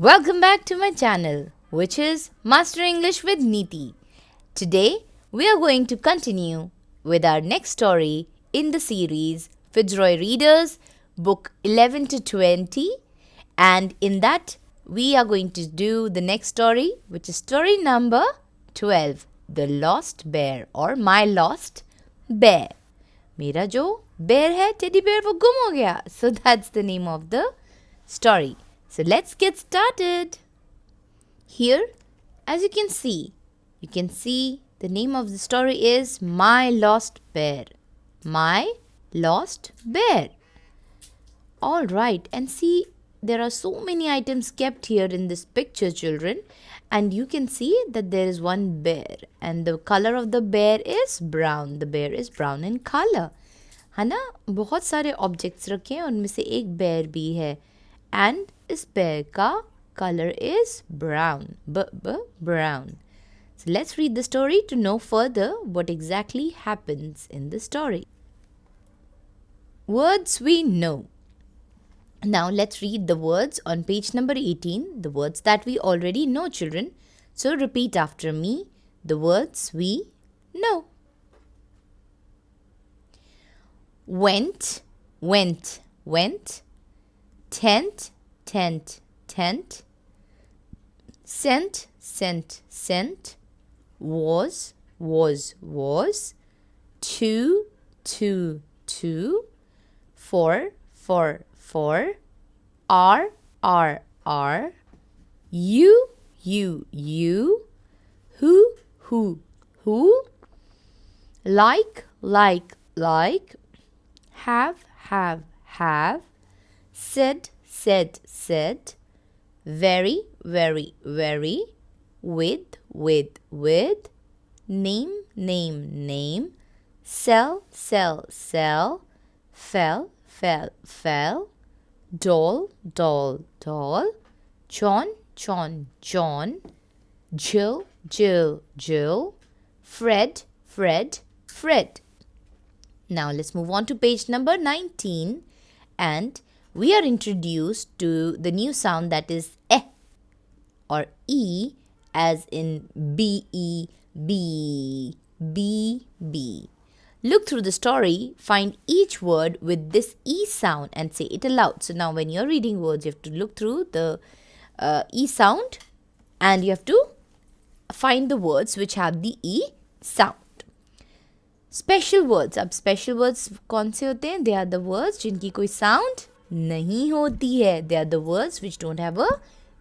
Welcome back to my channel, which is Master English with Neeti. Today, we are going to continue with our next story in the series Fitzroy Readers, book 11 to 20. And in that, we are going to do the next story, which is story number 12, The Lost Bear or My Lost Bear. मेरा जो bear है, teddy bear, वो गुम हो गया. So that's the name of the story. So let's get started. Here, as you can see the name of the story is My Lost Bear. My Lost Bear. All right, and see, there are so many items kept here in this picture, children. And you can see that there is one bear. And the color of the bear is brown. The bear is brown in color. है ना, बहुत सारे objects रखे हैं, उनमें से एक bear भी है. एंड इस बेयर का colour is brown. Brown. So let's read the story to know further what exactly happens in the story. Words we know. Now let's read the words on page number 18, the words that we already know, children. So repeat after me the words we know. Went, went, went. Tent, tent, tent. Sent, sent, sent. Was, was. To, to. For, for. Are. You. Who. Like. Have. Said. Very. With. Name. Sell. Fell. Doll. John. Jill. Fred. Now let's move on to page number 19, and we are introduced to the new sound that is eh or e, as in B-E, B. Look through the story, find each word with this e sound and say it aloud. So now when you're reading words, you have to look through the e sound and you have to find the words which have the e sound. Special words. अब special words कौन से होते हैं? They are the words जिनकी कोई sound नहीं होती है. They are the words which don't have a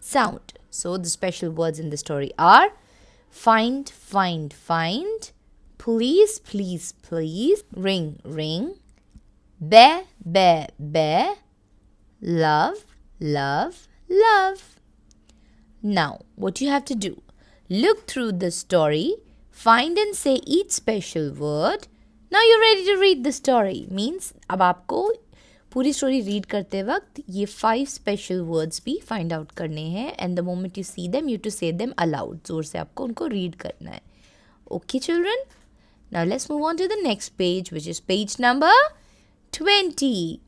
sound. So the special words in the story are find, please, ring, bear, love. Now, what you have to do, look through the story, find and say each special word. Now you're ready to read the story. Means अब आपको पूरी story read करते वक्त ये 5 special words भी find out करने हैं. And the moment you see them, you to say them aloud. जोर से आपको उनको रीड करना है. Okay children, now let's move on to the next page, which is page number 20.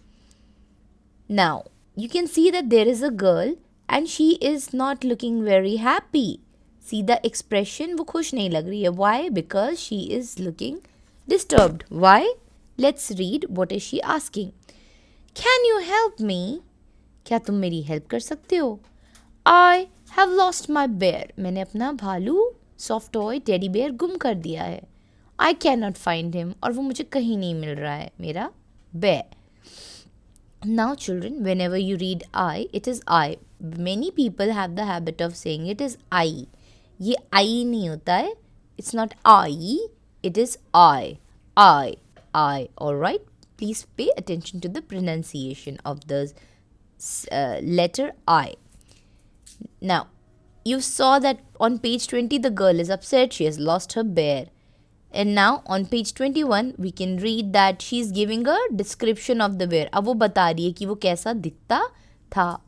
Now you can see that there is a girl and she is not looking very happy. See the expression, वो खुश नहीं लग रही है. Why? Because she is looking disturbed. Why? Let's read. What is she asking? Can you help me? क्या तुम मेरी help कर सकते हो? I have lost my bear. मैंने अपना भालू सॉफ्ट टॉय टेडी बेयर गुम कर दिया है. I cannot find him. और वो मुझे कहीं नहीं मिल रहा है, मेरा bear. Now children, whenever you read I, it is I. Many people have the habit of saying it is I. ये I नहीं होता है. It's not I, it is I. Alright, please pay attention to the pronunciation of the letter I. Now, you saw that on page 20 the girl is upset, she has lost her bear. And now on page 21 we can read that she is giving a description of the bear. अब वो बता रही है कि वो कैसा दिखता था,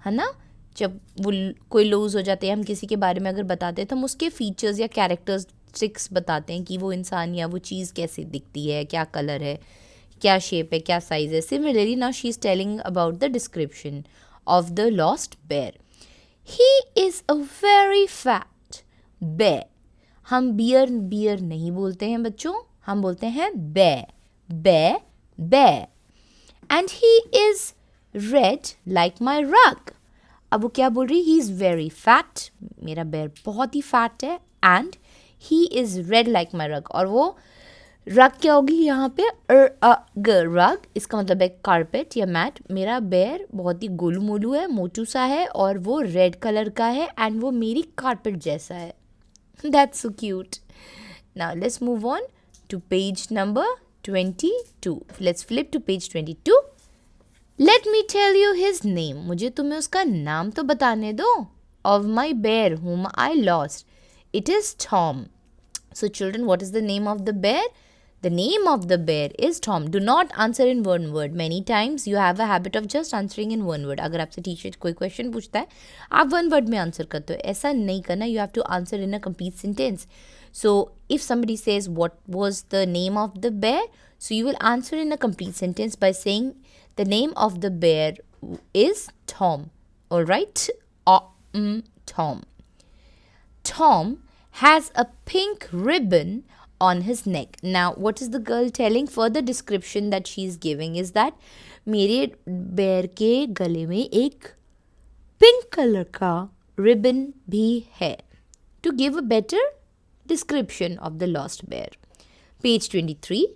है ना. जब वो कोई लूज़ हो जाते हैं, हम किसी के बारे में अगर बताते हैं तो हम उसके फीचर्स या कैरेक्टरिस्टिक्स बताते हैं कि वो इंसान या वो चीज़ कैसे दिखती है, क्या कलर है, क्या शेप है, क्या साइज़ है. Similarly now she is telling about the description of the lost bear. He is a very fat bear. हम बियर बियर नहीं बोलते हैं बच्चों, हम बोलते हैं bear. Bear, bear. And he is red like my rug. अब वो क्या बोल रही? He is very fat. मेरा bear बहुत ही fat है. And he is red like my rug. और वो रग क्या होगी यहाँ पे? रग, इसका मतलब है कारपेट या मैट. मेरा बेयर बहुत ही गोलू मोलू है, मोटू सा है और वो रेड कलर का है एंड वो मेरी कारपेट जैसा है. That's so cute. Now let's move on to page number 22. Let's flip to page 22. Let me tell you his name. मुझे तुम्हें उसका नाम तो बताने दो. Of my bear whom I lost. It is Tom. So children, what is the name of the bear? The name of the bear is Tom. Do not answer in one word. Many times you have a habit of just answering in one word. अगर आपसे teacher कोई question पूछता है आप one word में answer करते हो. ऐसा नहीं करना. You have to answer in a complete sentence. So if somebody says what was the name of the bear, so you will answer in a complete sentence by saying the name of the bear is Tom. All right? Tom. Tom has a pink ribbon on his neck. Now, what is the girl telling? Further description that she is giving is that मेरे bear के गले में एक pink color का ribbon भी है. To give a better description of the lost bear. Page 23.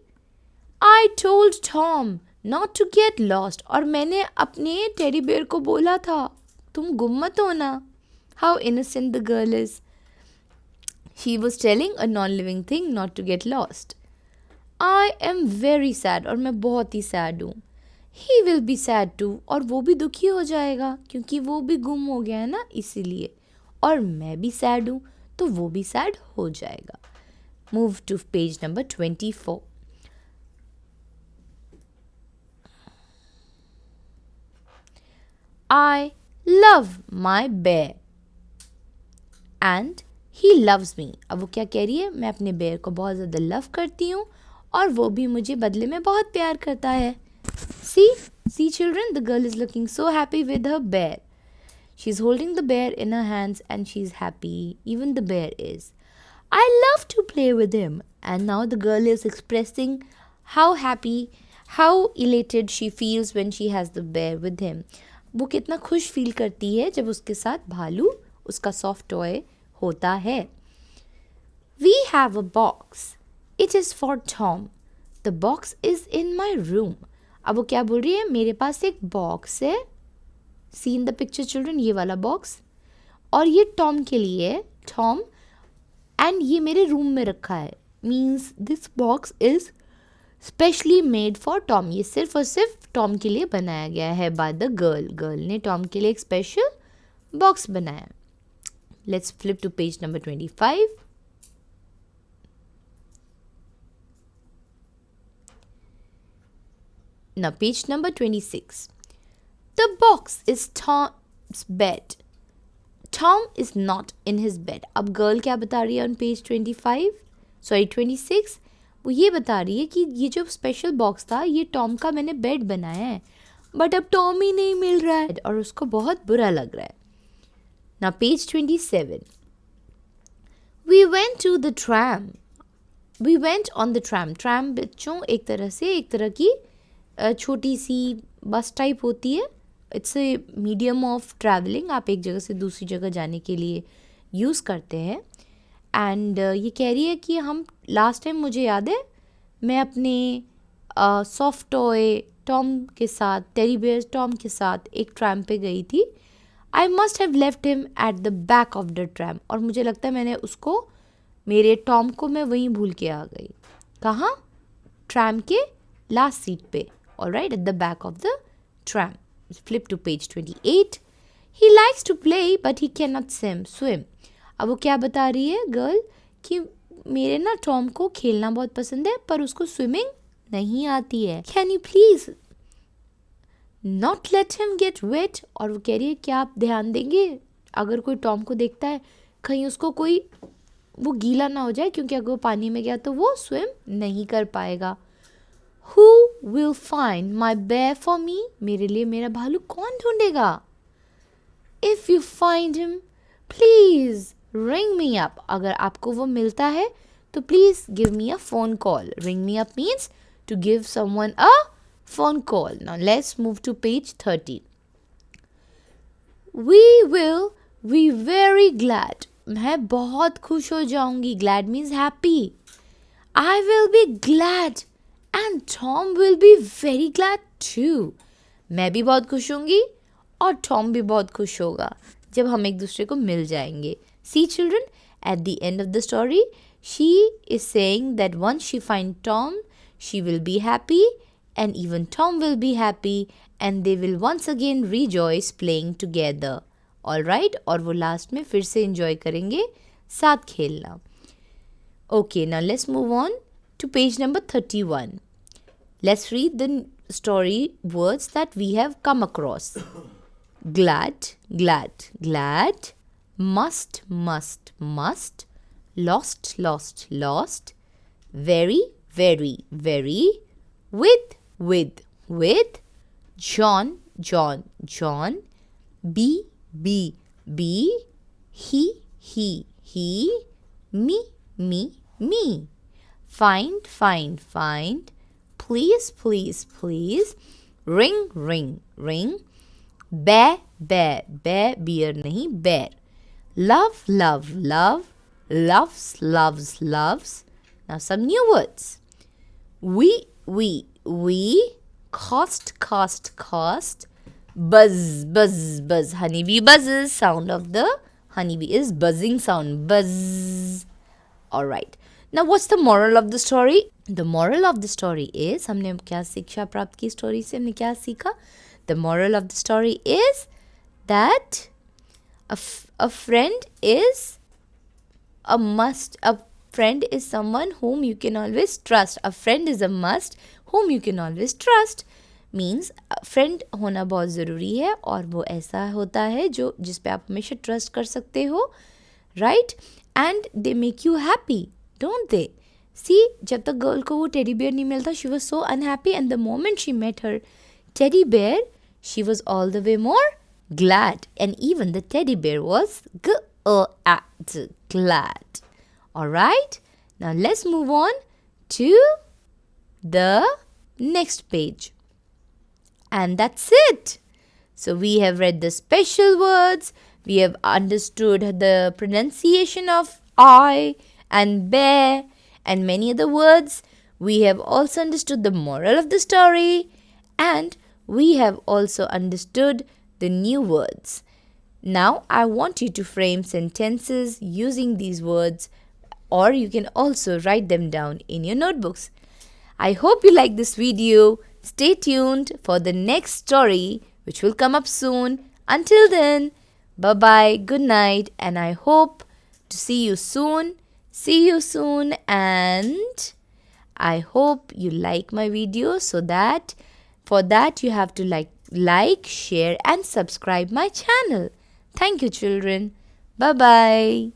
I told Tom not to get lost. और मैंने अपने teddy bear को बोला था तुम गुम मत होना. How innocent the girl is. She was telling a non-living thing not to get lost. I am very sad. और मैं बहुत ही sad हूँ. He will be sad too. और वो भी दुखी हो जाएगा क्योंकि वो भी गुम हो गया है ना, इसीलिए. और मैं भी sad हूँ तो वो भी sad हो जाएगा. Move to page number 24. I love my bear. And he loves me. अब वो क्या कह रही है? मैं अपने बेयर को बहुत ज़्यादा लव करती हूँ और वो भी मुझे बदले में बहुत प्यार करता है. See children, the girl is looking so happy with her bear. She's holding the bear in her hands and she's happy. Even the bear is. I love to play with him. And now the girl is expressing how happy, how elated she feels when she has the bear with him. वो कितना खुश feel करती है जब उसके साथ भालू, उसका सॉफ्ट टॉय होता है. We have a box. It is for Tom. The box is in my room. अब वो क्या बोल रही है? मेरे पास एक बॉक्स है. See in the picture children, ये वाला बॉक्स. और ये टॉम के लिए है. टॉम. एंड ये मेरे रूम में रखा है. Means this box is specially made for Tom. ये सिर्फ और सिर्फ टॉम के लिए बनाया गया है by the girl. गर्ल ने टॉम के लिए एक स्पेशल बॉक्स बनाया. Let's flip to page number 25. Now page number 26. The box is Tom's bed. Tom is not in his bed. अब गर्ल क्या बता रही है on page 26? वो ये बता रही है कि ये जो स्पेशल बॉक्स था ये टॉम का मैंने बेड बनाया है बट अब टॉम ही नहीं मिल रहा है और उसको बहुत बुरा लग रहा है. Now page 27. We went to the tram. We went on the tram. Tram बच्चों एक तरह की छोटी सी बस टाइप होती है. It's a medium of travelling. आप एक जगह से दूसरी जगह जाने के लिए यूज़ करते हैं. एंड ये कह रही है कि हम लास्ट टाइम, मुझे याद है, मैं अपने सॉफ्ट टॉय टॉम के साथ, टेडी बेयर टॉम के साथ एक ट्रैम पे गई थी. I must have left him at the back of the tram. और मुझे लगता है मैंने उसको, मेरे टॉम को मैं वहीं भूल के आ गई. कहाँ? ट्रैम के लास्ट सीट पे. Alright, at the back of the tram. Flip to page 28. He likes to play but he can not swim. अब वो क्या बता रही है गर्ल कि मेरे ना टॉम को खेलना बहुत पसंद है पर उसको स्विमिंग नहीं आती है. Can you please not let him get wet. और वो कह रही है क्या आप ध्यान देंगे अगर कोई टॉम को देखता है कहीं उसको कोई वो गीला ना हो जाए, क्योंकि अगर वो पानी में गया तो वो स्विम नहीं कर पाएगा. Who will find my bear for me? मेरे लिए मेरा भालू कौन ढूंढेगा? If you find him, please ring me up. अगर आपको वो मिलता है तो please give me a phone call. Ring me up means to give someone a phone call. Now let's move to page 30. We will be very glad. मैं बहुत खुश हो जाऊंगी. Glad means happy. I will be glad and Tom will be very glad too. मैं भी बहुत खुश होंगी और Tom भी बहुत खुश होगा जब हम एक दूसरे को मिल जाएंगे. See children, at the end of the story, she is saying that once she finds Tom, she will be happy and even Tom will be happy and they will once again rejoice playing together. Alright, और वो last में फिर से enjoy करेंगे साथ खेलना. Okay, now let's move on to page number 31. Let's read the story words that we have come across. Glad, glad, glad. Must, must, must. Lost, lost, lost. Very, very, very. With, with. John, John, John. Be, be. He. Me, me. Find, find. Please, ring, bear, beer nahi, bear. Love, loves. Now some new words. We, cost. Buzz. Honeybee buzzes. Sound of the honeybee is buzzing sound. Buzz. Alright. Now what's the moral of the story? The moral of the story is, हमने क्या शिक्षा प्राप्त की story से, हमने क्या सीखा? The moral of the story is that a friend is a must. A friend is someone whom you can always trust. A friend is a must whom you can always trust. Means friend होना बहुत ज़रूरी है और वो ऐसा होता है जो जिस पे आप हमेशा ट्रस्ट कर सकते हो, right? And they make you happy, don't they? See, जब तक गर्ल को वो टेडी बेयर नहीं मिलता, she was so unhappy, and the moment she met her teddy bear, she was all the way more glad, and even the teddy bear was glad. Alright, now let's move on to the next page. And that's it. So we have read the special words, we have understood the pronunciation of I and bear and many other words. We have also understood the moral of the story and we have also understood the new words. Now I want you to frame sentences using these words, or you can also write them down in your notebooks. I hope you like this video. Stay tuned for the next story which will come up soon. Until then, bye-bye, good night, and I hope to see you soon. See you soon, and I hope you like my video, so that for that you have to like, share and subscribe my channel. Thank you children. Bye-bye.